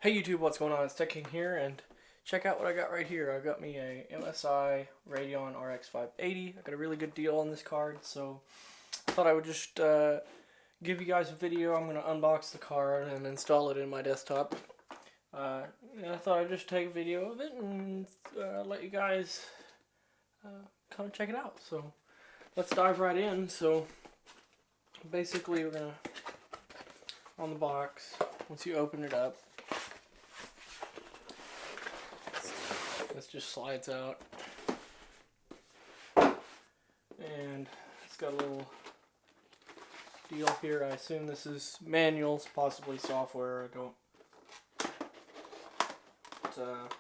Hey YouTube, what's going on? It's Tech King here, and check out what I got right here. I got me a MSI Radeon RX580. I got a really good deal on this card, so I thought I would just give you guys a video. I'm going to unbox the card and install it in my desktop. And I thought I'd just take a video of it and let you guys come check it out. So let's dive right in. So basically we're going to, on the box, once you open it up, this just slides out, and it's got a little deal here. I assume this is manuals, possibly software. I don't. But,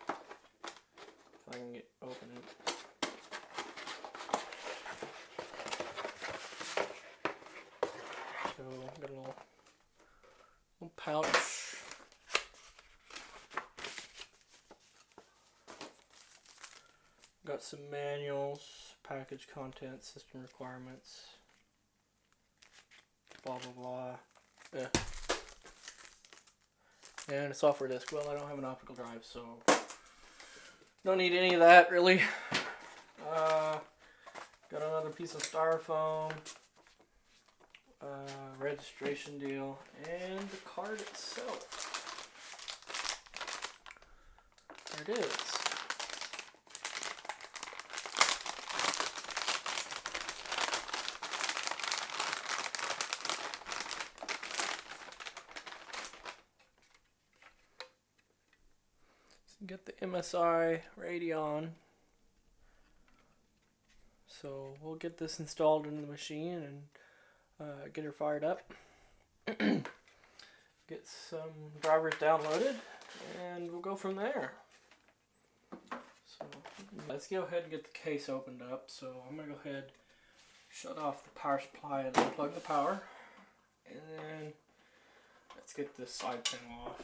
if I can get open it. So got a little pouch. Got some manuals, package contents, system requirements, blah blah blah. And a software disk. Well, I don't have an optical drive, so don't need any of that really. Got another piece of styrofoam, registration deal, and the card itself. There it is. Get the MSI Radeon. So we'll get this installed in the machine and get her fired up. Get some drivers downloaded and we'll go from there. So let's go ahead and get the case opened up. So I'm going to go ahead, shut off the power supply and unplug the power. And then let's get this side panel off.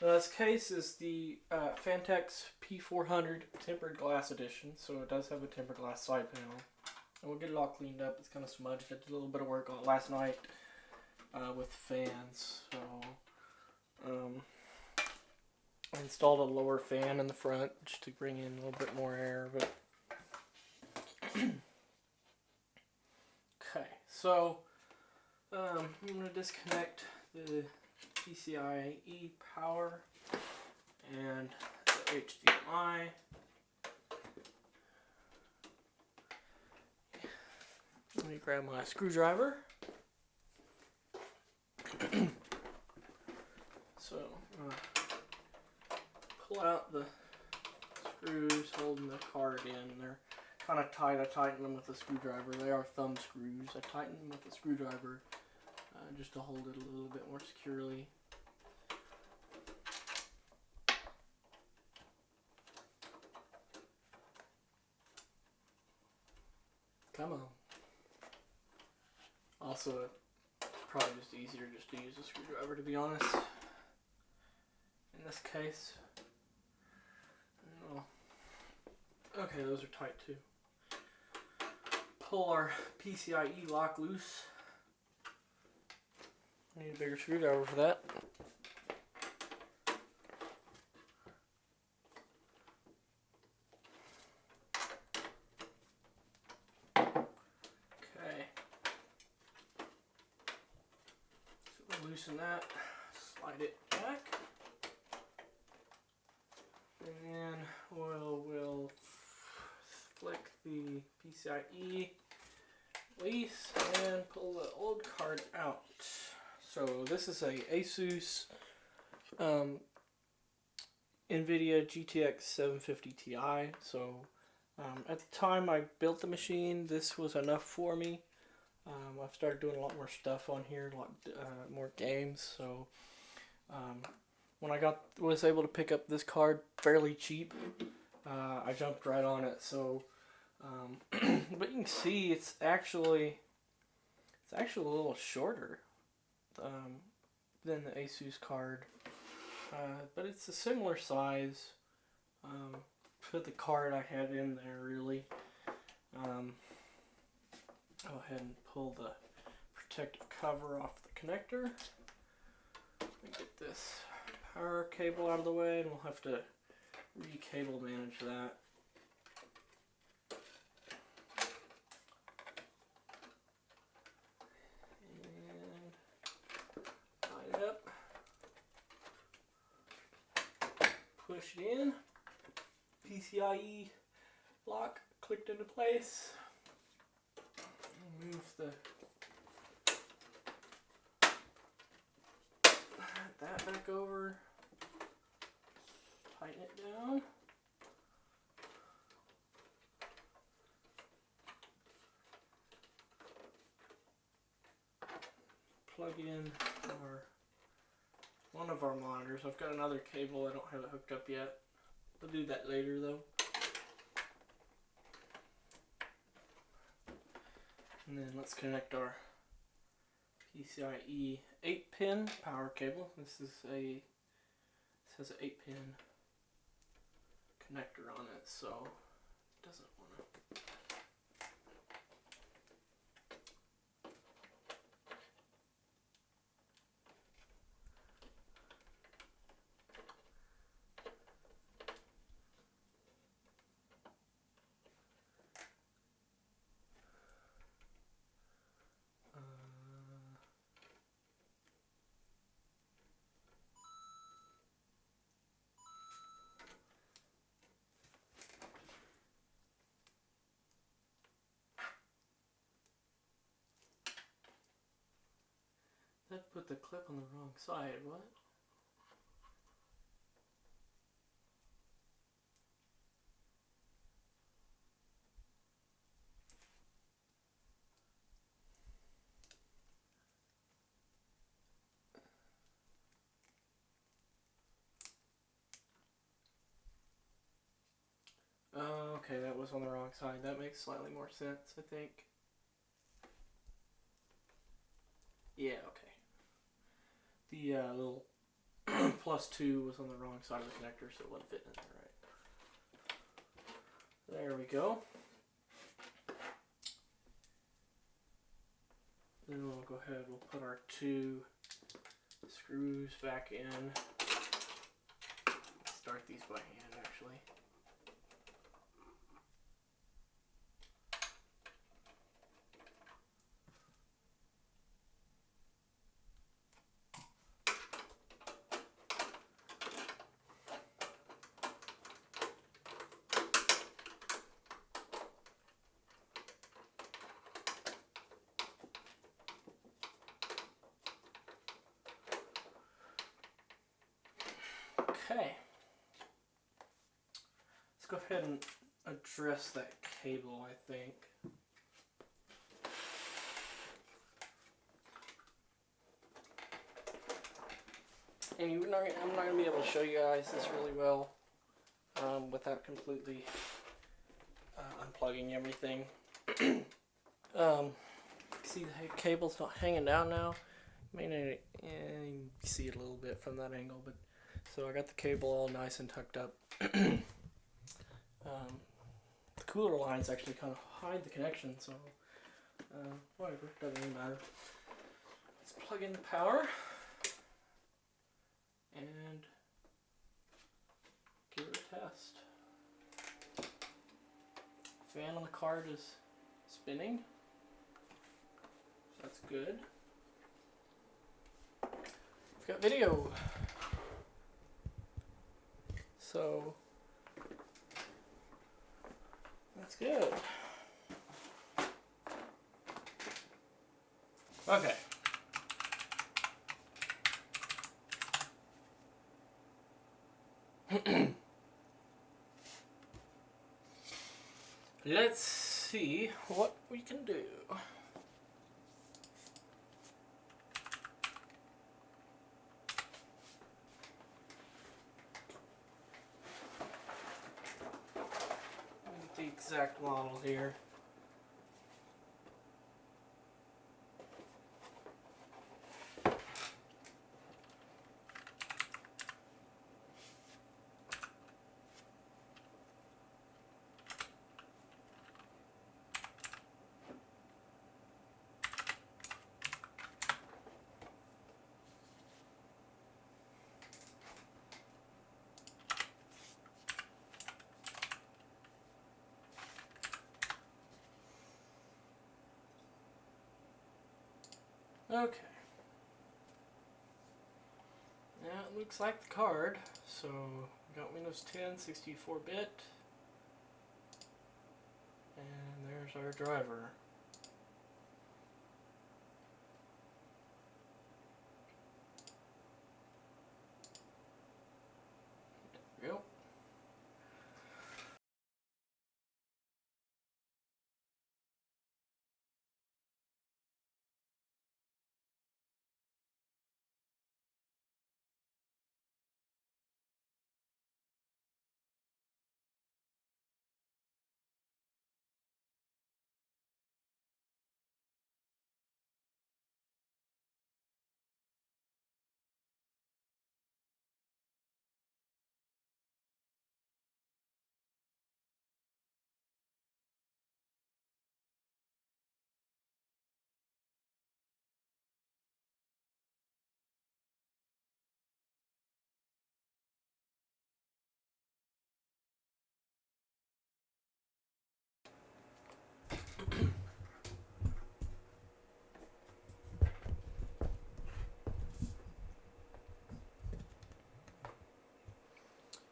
Now this case is the Fantex P400 tempered glass edition, so it does have a tempered glass side panel. And we'll get it all cleaned up. It's kind of smudged. I did a little bit of work on it last night with fans. So I installed a lower fan in the front just to bring in a little bit more air. But okay, so I'm going to disconnect the PCIe power and the HDMI. Let me grab my screwdriver. So pull out the screws holding the card in. They're kind of tight. I tighten them with a screwdriver. They are thumb screws. I tighten them with a screwdriver just to hold it a little bit more securely. Come on. Also, probably just easier just to use a screwdriver, to be honest. In this case. Oh. Okay, those are tight too. Pull our PCIe lock loose. I need a bigger screwdriver for that. Okay. So we'll loosen that, slide it back, and then we'll flick the PCIe release and pull the old card out. So this is a Asus NVIDIA GTX 750 Ti. So at the time I built the machine, this was enough for me. I've started doing a lot more stuff on here, a lot more games. So when I was able to pick up this card fairly cheap, I jumped right on it. So but you can see it's actually a little shorter than the Asus card, but it's a similar size for the card I had in there. Really, go ahead and pull the protective cover off the connector. Let me get this power cable out of the way, and we'll have to re-cable manage that. And line it up. Push it in. PCIe lock clicked into place. Move that back over. Tighten it down. Plug in one of our monitors. I've got another cable. I don't have it hooked up yet. We'll do that later though. And then let's connect our PCIe 8-pin power cable. This has an 8-pin connector on it, so it doesn't want to. That put the clip on the wrong side, what? Oh, okay, that was on the wrong side. That makes slightly more sense, I think. Yeah, okay. The little +2 was on the wrong side of the connector, so it wasn't fitting in there right. There we go. Then we'll go ahead, we'll put our 2 screws back in. Start these by hand, actually. Okay, let's go ahead and address that cable, I think. And I'm not going to be able to show you guys this really well without completely unplugging everything. See the cable's not hanging down now. You can see it a little bit from that angle, but so I got the cable all nice and tucked up. The cooler lines actually kind of hide the connection, so whatever, doesn't really matter. Let's plug in the power and give it a test. Fan on the card is spinning, so that's good. We've got video. So that's good. Okay. Let's see what we can do. The exact model here. Okay. Now it looks like the card. So we got Windows 10, 64-bit. And there's our driver. There we go.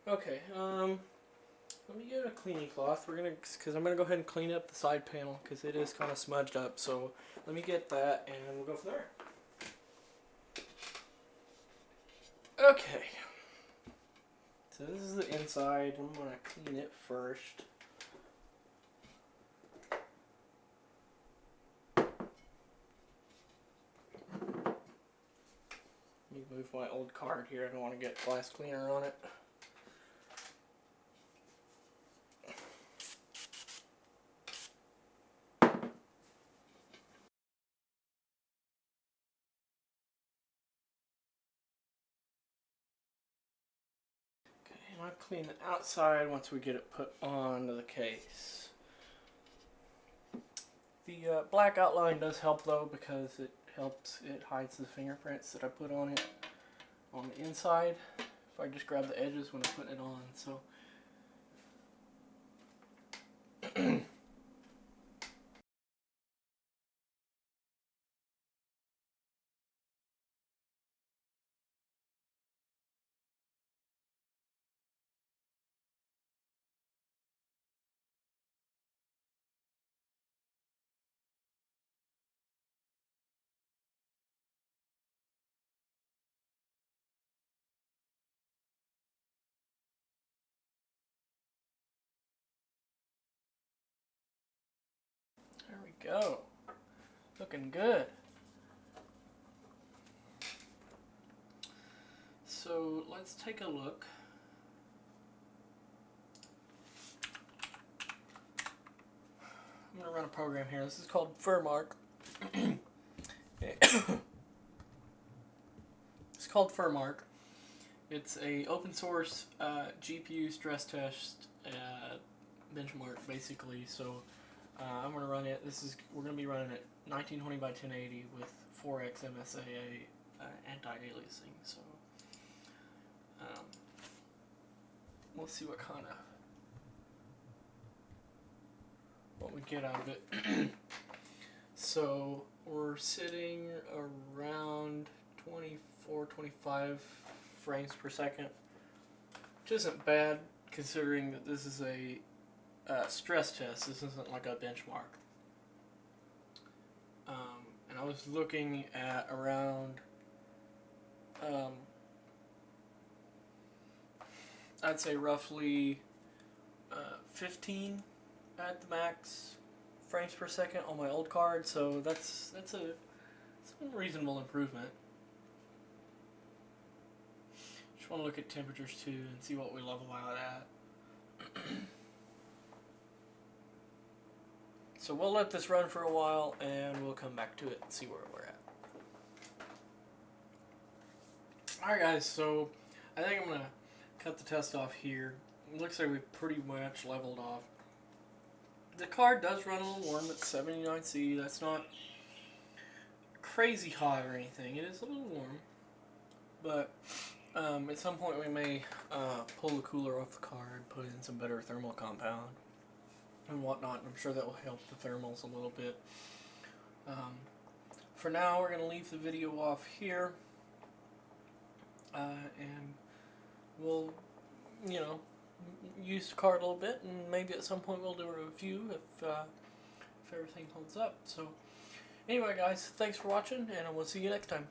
Okay, let me get a cleaning cloth. Because I'm gonna go ahead and clean up the side panel because it is kind of smudged up. So let me get that, and we'll go from there. Okay. So this is the inside. I'm gonna clean it first. Let me move my old card here. I don't want to get glass cleaner on it. And I'll clean the outside once we get it put onto the case. The black outline does help though because it hides the fingerprints that I put on it on the inside. If I just grab the edges when I'm putting it on, so. There we go. Looking good. So let's take a look. I'm going to run a program here. This is called Furmark. It's called Furmark. It's a open source GPU stress test benchmark basically. So I'm going to run it. We're going to be running it 1920 by 1080 with 4x MSI anti-aliasing. So we'll see what we get out of it. So we're sitting around 24-25 frames per second, which isn't bad considering that this is a stress test. This isn't like a benchmark. And I was looking at around I'd say roughly 15 at the max frames per second on my old card, so that's a reasonable improvement. Just want to look at temperatures too and see what we level out at. So we'll let this run for a while and we'll come back to it and see where we're at. Alright guys, so I think I'm going to cut the test off here. It looks like we've pretty much leveled off. The card does run a little warm at 79C. That's not crazy hot or anything. It is a little warm. But at some point we may pull the cooler off the card, put in some better thermal compound and whatnot. I'm sure that will help the thermals a little bit. for now, we're going to leave the video off here. And we'll, you know, use the card a little bit, and maybe at some point we'll do a review if everything holds up. So, anyway, guys, thanks for watching, and we'll see you next time.